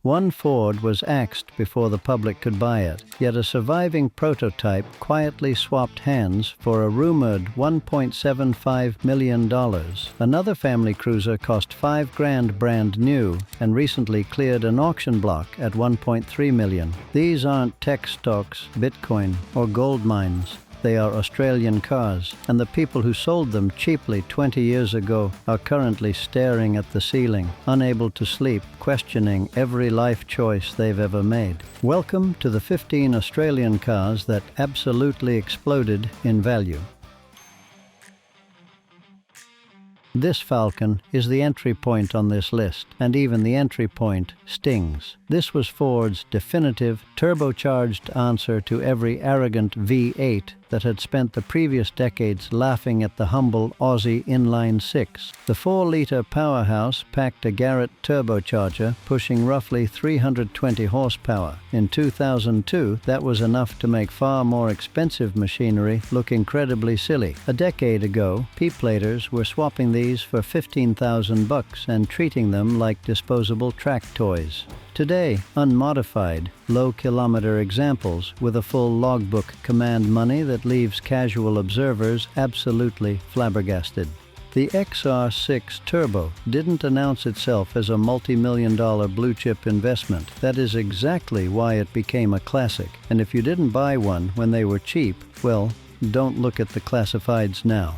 One Ford was axed before the public could buy it, yet a surviving prototype quietly swapped hands for a rumored $1.75 million. Another family cruiser cost $5,000 brand new and recently cleared an auction block at $1.3 million. These aren't tech stocks, Bitcoin, or gold mines. They are Australian cars, and the people who sold them cheaply 20 years ago are currently staring at the ceiling, unable to sleep, questioning every life choice they've ever made. Welcome to the 15 Australian cars that absolutely exploded in value. This Falcon is the entry point on this list, and even the entry point stings. This was Ford's definitive, turbocharged answer to every arrogant V8 that had spent the previous decades laughing at the humble Aussie inline-six. The 4-liter powerhouse packed a Garrett turbocharger pushing roughly 320 horsepower. In 2002, that was enough to make far more expensive machinery look incredibly silly. A decade ago, P-platers were swapping these for $15,000 and treating them like disposable track toys. Today, unmodified, low-kilometer examples with a full logbook command money that leaves casual observers absolutely flabbergasted. The XR6 Turbo didn't announce itself as a multi-million-dollar blue-chip investment. That is exactly why it became a classic. And if you didn't buy one when they were cheap, well, don't look at the classifieds now.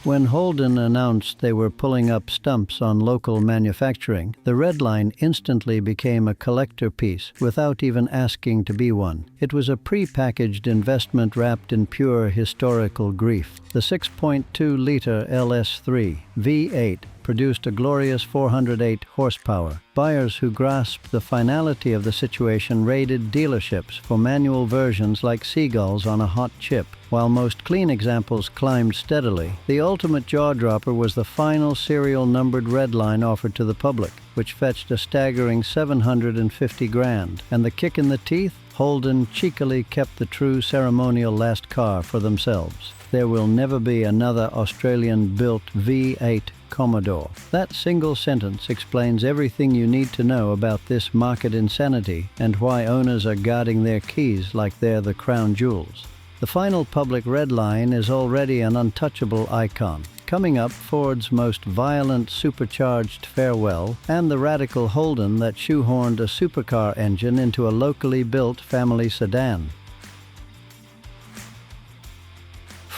When Holden announced they were pulling up stumps on local manufacturing, the red line instantly became a collector piece without even asking to be one. It was a pre-packaged investment wrapped in pure historical grief. The 6.2-liter LS3 V8 produced a glorious 408 horsepower. Buyers who grasped the finality of the situation raided dealerships for manual versions like seagulls on a hot chip. While most clean examples climbed steadily, the ultimate jaw-dropper was the final serial numbered red line offered to the public, which fetched a staggering $750,000. And the kick in the teeth? Holden cheekily kept the true ceremonial last car for themselves. There will never be another Australian-built V8 Commodore. That single sentence explains everything you need to know about this market insanity and why owners are guarding their keys like they're the crown jewels. The final public red line is already an untouchable icon. Coming up, Ford's most violent supercharged farewell and the radical Holden that shoehorned a supercar engine into a locally built family sedan.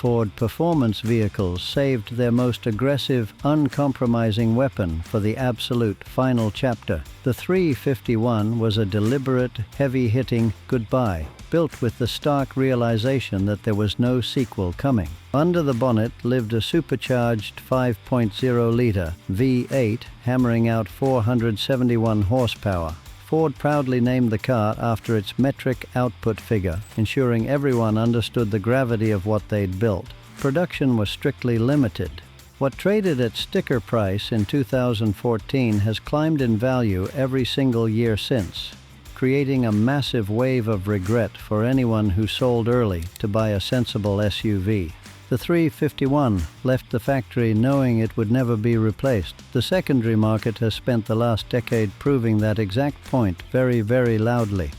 Ford performance vehicles saved their most aggressive, uncompromising weapon for the absolute final chapter. The 351 was a deliberate, heavy-hitting goodbye, built with the stark realization that there was no sequel coming. Under the bonnet lived a supercharged 5.0-liter V8 hammering out 471 horsepower. Ford proudly named the car after its metric output figure, ensuring everyone understood the gravity of what they'd built. Production was strictly limited. What traded at sticker price in 2014 has climbed in value every single year since, creating a massive wave of regret for anyone who sold early to buy a sensible SUV. The 351 left the factory knowing it would never be replaced. The secondary market has spent the last decade proving that exact point very, very loudly.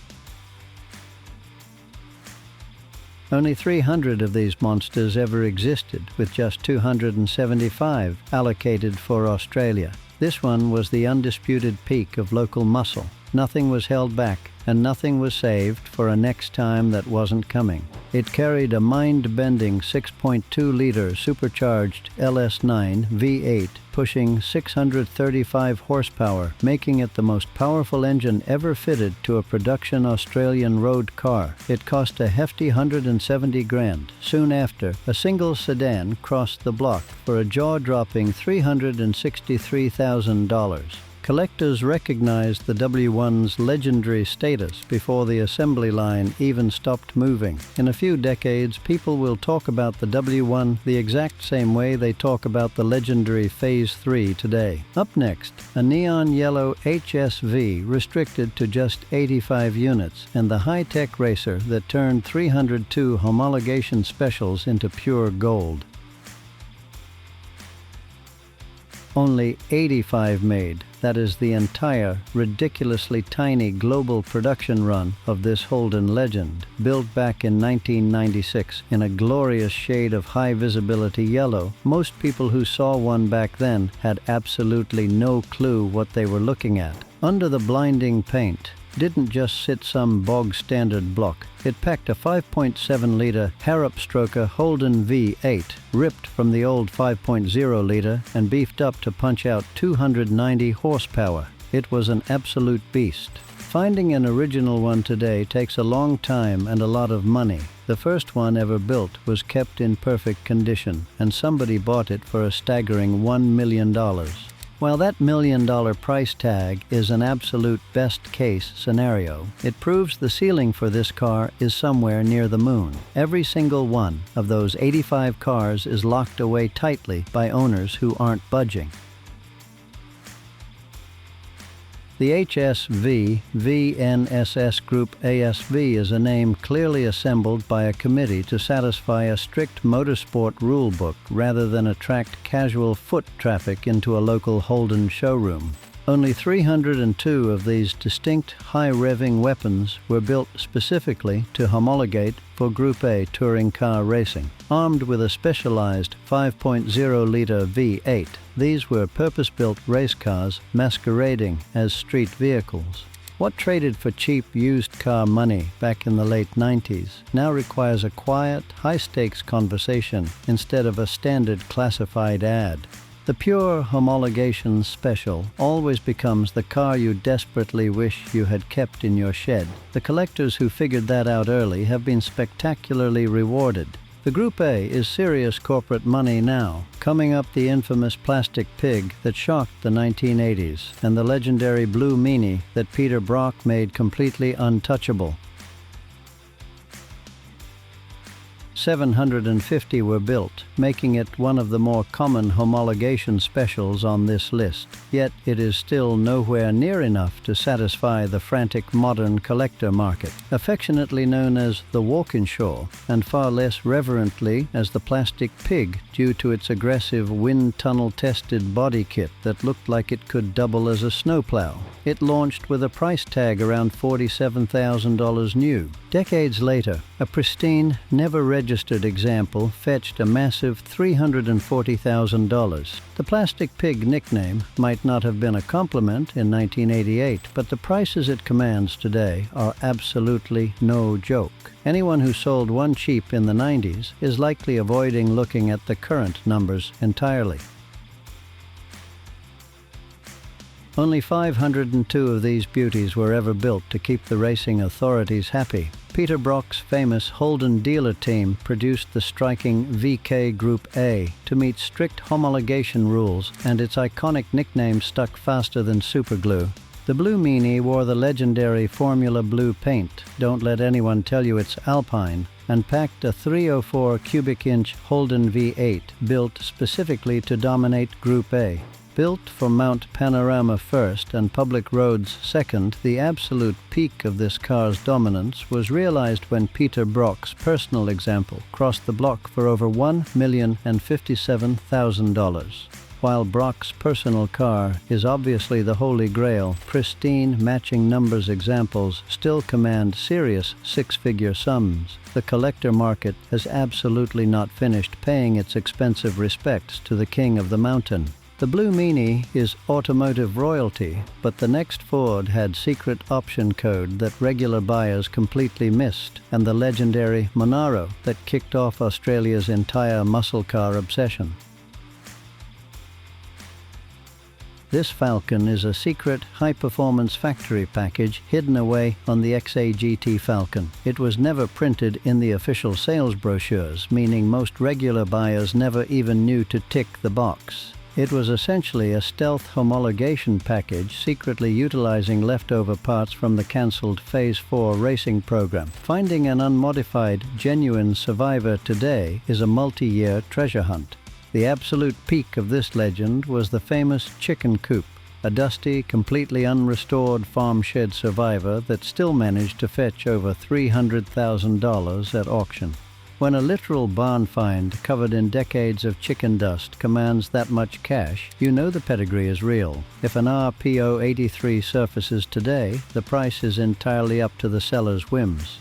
Only 300 of these monsters ever existed, with just 275 allocated for Australia. This one was the undisputed peak of local muscle. Nothing was held back, and nothing was saved for a next time that wasn't coming. It carried a mind-bending 6.2-liter supercharged LS9 V8 pushing 635 horsepower, making it the most powerful engine ever fitted to a production Australian road car. It cost a hefty $170,000. Soon after, a single sedan crossed the block for a jaw-dropping $363,000. Collectors recognized the W1's legendary status before the assembly line even stopped moving. In a few decades, people will talk about the W1 the exact same way they talk about the legendary Phase 3 today. Up next, a neon yellow HSV restricted to just 85 units, and the high-tech racer that turned 302 homologation specials into pure gold. only 85 made. That is the entire, ridiculously tiny global production run of this Holden legend, built back in 1996 in a glorious shade of high visibility yellow. Most people who saw one back then had absolutely no clue what they were looking at. Under the blinding paint didn't just sit some bog-standard block. It packed a 5.7-liter Harrop-stroker Holden V8, ripped from the old 5.0-liter and beefed up to punch out 290 horsepower. It was an absolute beast. Finding an original one today takes a long time and a lot of money. The first one ever built was kept in perfect condition, and somebody bought it for a staggering $1 million. While that $1 million price tag is an absolute best-case scenario, it proves the ceiling for this car is somewhere near the moon. Every single one of those 85 cars is locked away tightly by owners who aren't budging. The HSV VNSS Group ASV is a name clearly assembled by a committee to satisfy a strict motorsport rulebook rather than attract casual foot traffic into a local Holden showroom. Only 302 of these distinct high-revving weapons were built specifically to homologate for Group A touring car racing. Armed with a specialized 5.0-liter V8, these were purpose-built race cars masquerading as street vehicles. What traded for cheap used car money back in the late 90s now requires a quiet, high-stakes conversation instead of a standard classified ad. The pure homologation special always becomes the car you desperately wish you had kept in your shed. The collectors who figured that out early have been spectacularly rewarded. The Group A is serious corporate money now, coming up the infamous plastic pig that shocked the 1980s and the legendary blue meanie that Peter Brock made completely untouchable. 750 were built, making it one of the more common homologation specials on this list. Yet it is still nowhere near enough to satisfy the frantic modern collector market, affectionately known as the Walkinshaw, and far less reverently as the plastic pig due to its aggressive wind tunnel-tested body kit that looked like it could double as a snowplow. It launched with a price tag around $47,000 new. Decades later, a pristine, never-registered example fetched a massive $340,000. The plastic pig nickname might not have been a compliment in 1988, but the prices it commands today are absolutely no joke. Anyone who sold one cheap in the 90s is likely avoiding looking at the current numbers entirely. Only 502 of these beauties were ever built to keep the racing authorities happy. Peter Brock's famous Holden dealer team produced the striking VK Group A to meet strict homologation rules, and its iconic nickname stuck faster than superglue. The Blue Meanie wore the legendary Formula Blue paint, don't let anyone tell you it's Alpine, and packed a 304 cubic inch Holden V8 built specifically to dominate Group A. Built for Mount Panorama first and public roads second, the absolute peak of this car's dominance was realized when Peter Brock's personal example crossed the block for over $1,057,000. While Brock's personal car is obviously the holy grail, pristine matching numbers examples still command serious six-figure sums. The collector market has absolutely not finished paying its expensive respects to the king of the mountain. The Blue Meanie is automotive royalty, but the next Ford had secret option code that regular buyers completely missed, and the legendary Monaro that kicked off Australia's entire muscle car obsession. This Falcon is a secret high-performance factory package hidden away on the XA-GT Falcon. It was never printed in the official sales brochures, meaning most regular buyers never even knew to tick the box. It was essentially a stealth homologation package secretly utilizing leftover parts from the cancelled Phase 4 racing program. Finding an unmodified, genuine Survivor today is a multi-year treasure hunt. The absolute peak of this legend was the famous Chicken Coupe, a dusty, completely unrestored farm shed Survivor that still managed to fetch over $300,000 at auction. When a literal barn find covered in decades of chicken dust commands that much cash, you know the pedigree is real. If an RPO 83 surfaces today, the price is entirely up to the seller's whims.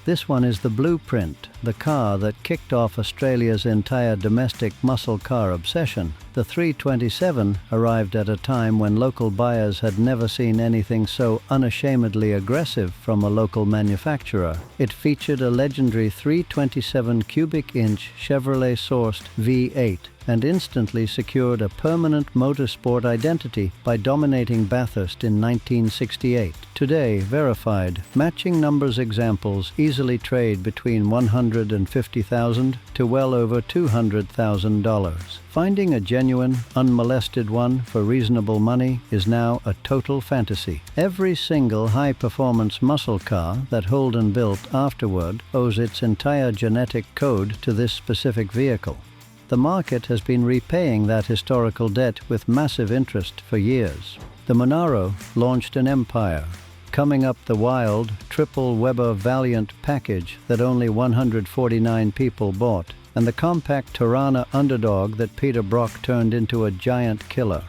This one is the Blueprint, the car that kicked off Australia's entire domestic muscle car obsession. The 327 arrived at a time when local buyers had never seen anything so unashamedly aggressive from a local manufacturer. It featured a legendary 327 cubic inch Chevrolet-sourced V8 and instantly secured a permanent motorsport identity by dominating Bathurst in 1968. Today, verified, matching numbers examples easily trade between $150,000 to well over $200,000. Finding a genuine, unmolested one for reasonable money is now a total fantasy. Every single high-performance muscle car that Holden built afterward owes its entire genetic code to this specific vehicle. The market has been repaying that historical debt with massive interest for years. The Monaro launched an empire, coming up the wild, triple Weber Valiant package that only 149 people bought, and the compact Tirana underdog that Peter Brock turned into a giant killer.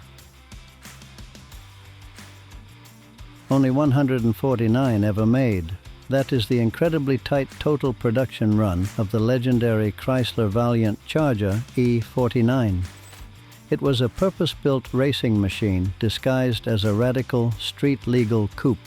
Only 149 ever made. That is the incredibly tight total production run of the legendary Chrysler Valiant Charger E49. It was a purpose-built racing machine disguised as a radical, street-legal coupe.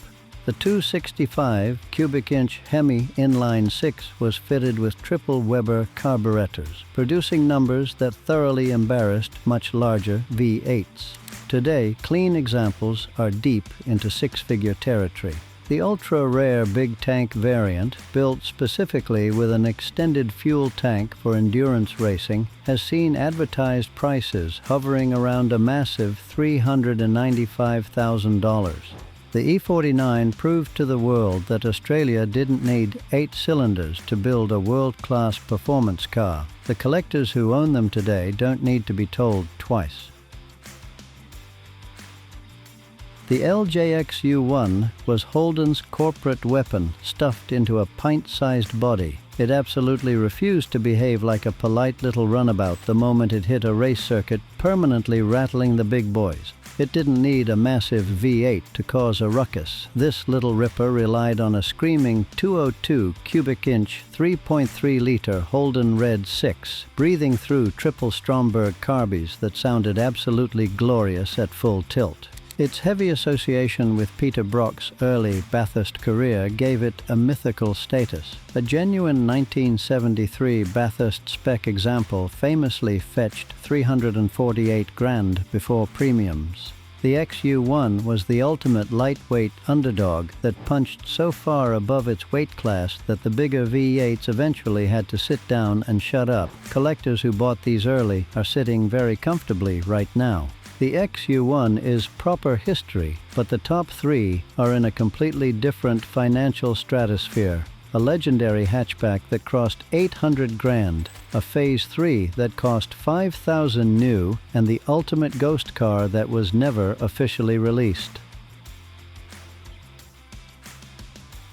The 265 cubic inch Hemi inline 6 was fitted with triple Weber carburetors, producing numbers that thoroughly embarrassed much larger V8s. Today, clean examples are deep into six-figure territory. The ultra-rare big tank variant, built specifically with an extended fuel tank for endurance racing, has seen advertised prices hovering around a massive $395,000. The E49 proved to the world that Australia didn't need 8 cylinders to build a world-class performance car. The collectors who own them today don't need to be told twice. The LJX U1 was Holden's corporate weapon stuffed into a pint-sized body. It absolutely refused to behave like a polite little runabout the moment it hit a race circuit, permanently rattling the big boys. It didn't need a massive V8 to cause a ruckus. This little ripper relied on a screaming 202 cubic inch 3.3-liter Holden Red 6, breathing through triple Stromberg carbies that sounded absolutely glorious at full tilt. Its heavy association with Peter Brock's early Bathurst career gave it a mythical status. A genuine 1973 Bathurst spec example famously fetched $348,000 before premiums. The XU1 was the ultimate lightweight underdog that punched so far above its weight class that the bigger V8s eventually had to sit down and shut up. Collectors who bought these early are sitting very comfortably right now. The XU1 is proper history, but the top three are in a completely different financial stratosphere. A legendary hatchback that cost $800,000, a Phase 3 that cost $5,000 new, and the ultimate ghost car that was never officially released.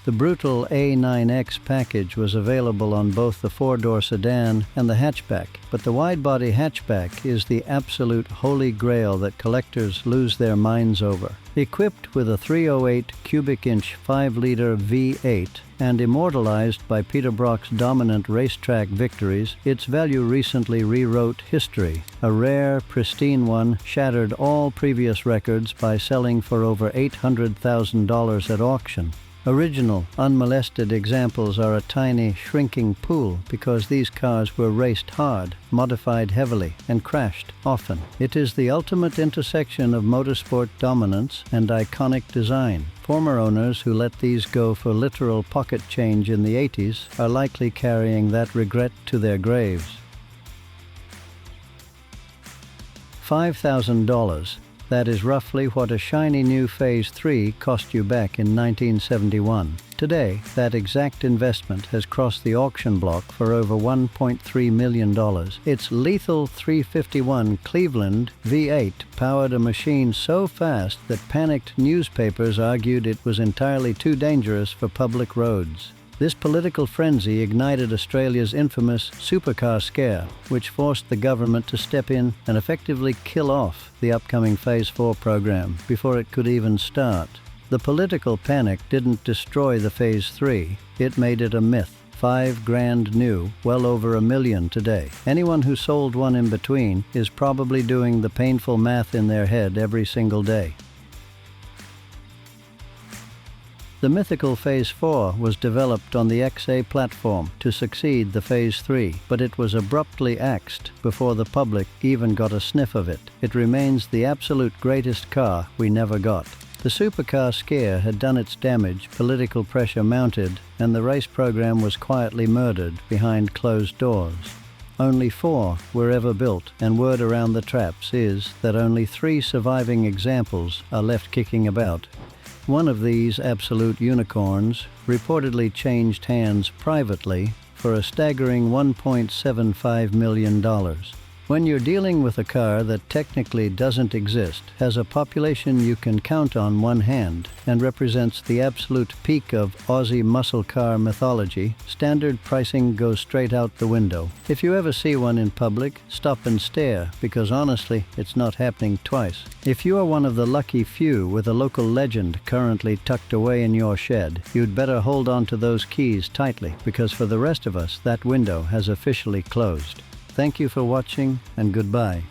The brutal A9X package was available on both the four-door sedan and the hatchback, but the wide-body hatchback is the absolute holy grail that collectors lose their minds over. Equipped with a 308 cubic inch 5-liter V8 and immortalized by Peter Brock's dominant racetrack victories, its value recently rewrote history. A rare, pristine one shattered all previous records by selling for over $800,000 at auction. Original, unmolested examples are a tiny, shrinking pool because these cars were raced hard, modified heavily, and crashed often. It is the ultimate intersection of motorsport dominance and iconic design. Former owners who let these go for literal pocket change in the 80s are likely carrying that regret to their graves. $5,000. That is roughly what a shiny new Phase 3 cost you back in 1971. Today, that exact investment has crossed the auction block for over $1.3 million. Its lethal 351 Cleveland V8 powered a machine so fast that panicked newspapers argued it was entirely too dangerous for public roads. This political frenzy ignited Australia's infamous supercar scare, which forced the government to step in and effectively kill off the upcoming Phase 4 program before it could even start. The political panic didn't destroy the Phase 3, it made it a myth. $5,000 new, well over $1 million today. Anyone who sold one in between is probably doing the painful math in their head every single day. The mythical Phase 4 was developed on the XA platform to succeed the Phase 3, but it was abruptly axed before the public even got a sniff of it. It remains the absolute greatest car we never got. The supercar scare had done its damage, political pressure mounted, and the race program was quietly murdered behind closed doors. Only 4 were ever built, and word around the traps is that only 3 surviving examples are left kicking about. One of these absolute unicorns reportedly changed hands privately for a staggering $1.75 million. When you're dealing with a car that technically doesn't exist, has a population you can count on one hand, and represents the absolute peak of Aussie muscle car mythology, standard pricing goes straight out the window. If you ever see one in public, stop and stare, because honestly, it's not happening twice. If you are one of the lucky few with a local legend currently tucked away in your shed, you'd better hold on to those keys tightly, because for the rest of us, that window has officially closed. Thank you for watching, and goodbye.